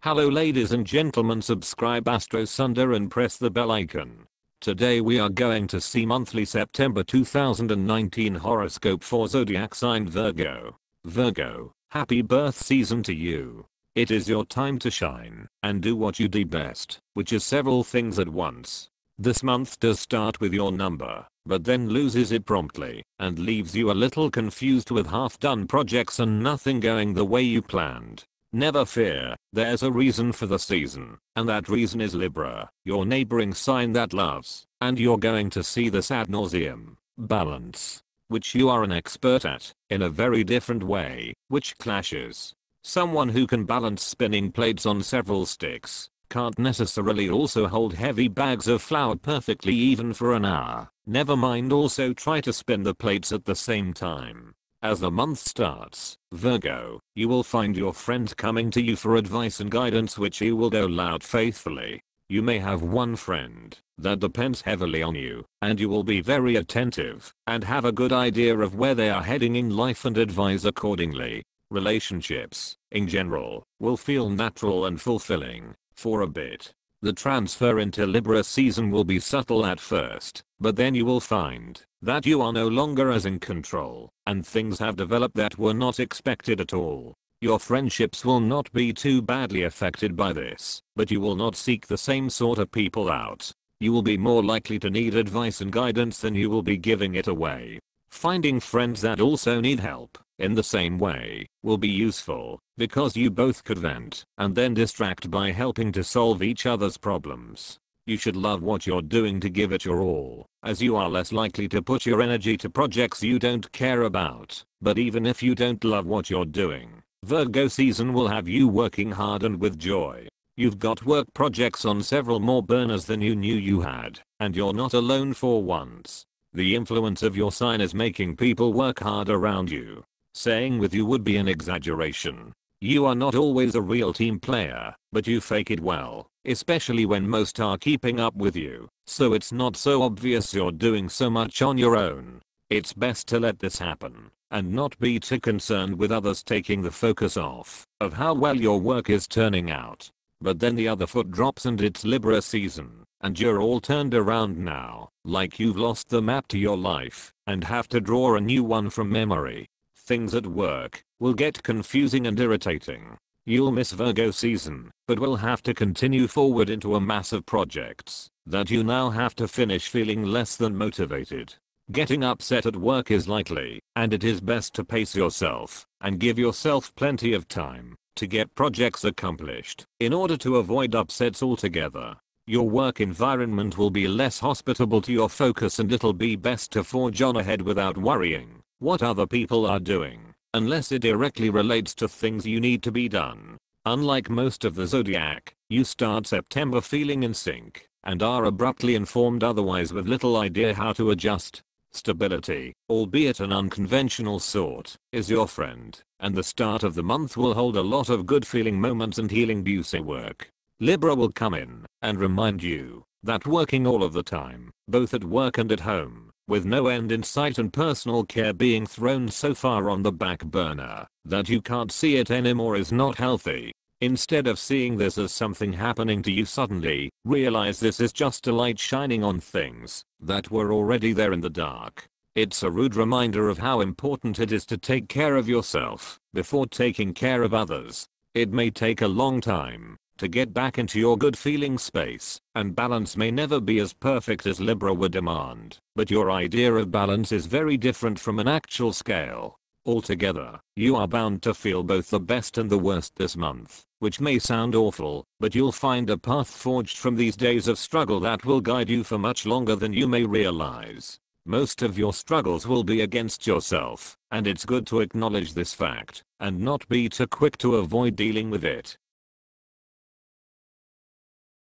Hello ladies and gentlemen, subscribe Astro Sunder and press the bell icon. Today we are going to see monthly September 2019 horoscope for zodiac sign Virgo. Virgo, happy birth season to you. It is your time to shine and do what you do best, which is several things at once. This month does start with your number, but then loses it promptly and leaves you a little confused with half-done projects and nothing going the way you planned. Never fear, there's a reason for the season, and that reason is Libra, your neighboring sign that loves, and you're going to see this ad nauseum, balance, which you are an expert at, in a very different way, which clashes. Someone who can balance spinning plates on several sticks can't necessarily also hold heavy bags of flour perfectly even for an hour. Never mind also try to spin the plates at the same time. As the month starts, Virgo, you will find your friend coming to you for advice and guidance which you will dole out faithfully. You may have one friend that depends heavily on you, and you will be very attentive and have a good idea of where they are heading in life and advise accordingly. Relationships, in general, will feel natural and fulfilling for a bit. The transfer into Libra season will be subtle at first, but then you will find that you are no longer as in control, and things have developed that were not expected at all. Your friendships will not be too badly affected by this, but you will not seek the same sort of people out. You will be more likely to need advice and guidance than you will be giving it away. Finding friends that also need help in the same way will be useful, because you both could vent and then distract by helping to solve each other's problems. You should love what you're doing to give it your all, as you are less likely to put your energy to projects you don't care about. But even if you don't love what you're doing, Virgo season will have you working hard and with joy. You've got work projects on several more burners than you knew you had, and you're not alone for once. The influence of your sign is making people work hard around you. Saying with you would be an exaggeration. You are not always a real team player, but you fake it well, especially when most are keeping up with you, so it's not so obvious you're doing so much on your own. It's best to let this happen, and not be too concerned with others taking the focus off of how well your work is turning out. But then the other foot drops and it's Libra season, and you're all turned around now, like you've lost the map to your life, and have to draw a new one from memory. Things at work will get confusing and irritating. You'll miss Virgo season, but will have to continue forward into a mass of projects that you now have to finish feeling less than motivated. Getting upset at work is likely, and it is best to pace yourself and give yourself plenty of time to get projects accomplished in order to avoid upsets altogether. Your work environment will be less hospitable to your focus, and it'll be best to forge on ahead without worrying what other people are doing, unless it directly relates to things you need to be done. Unlike most of the zodiac, you start September feeling in sync and are abruptly informed otherwise with little idea how to adjust. Stability, albeit an unconventional sort, is your friend, and the start of the month will hold a lot of good feeling moments and healing juicy work. Libra will come in and remind you that working all of the time, both at work and at home, with no end in sight and personal care being thrown so far on the back burner that you can't see it anymore, is not healthy. Instead of seeing this as something happening to you suddenly, realize this is just a light shining on things that were already there in the dark. It's a rude reminder of how important it is to take care of yourself before taking care of others. It may take a long time to get back into your good feeling space, and balance may never be as perfect as Libra would demand, but your idea of balance is very different from an actual scale. Altogether, you are bound to feel both the best and the worst this month, which may sound awful, but you'll find a path forged from these days of struggle that will guide you for much longer than you may realize. Most of your struggles will be against yourself, and it's good to acknowledge this fact and not be too quick to avoid dealing with it.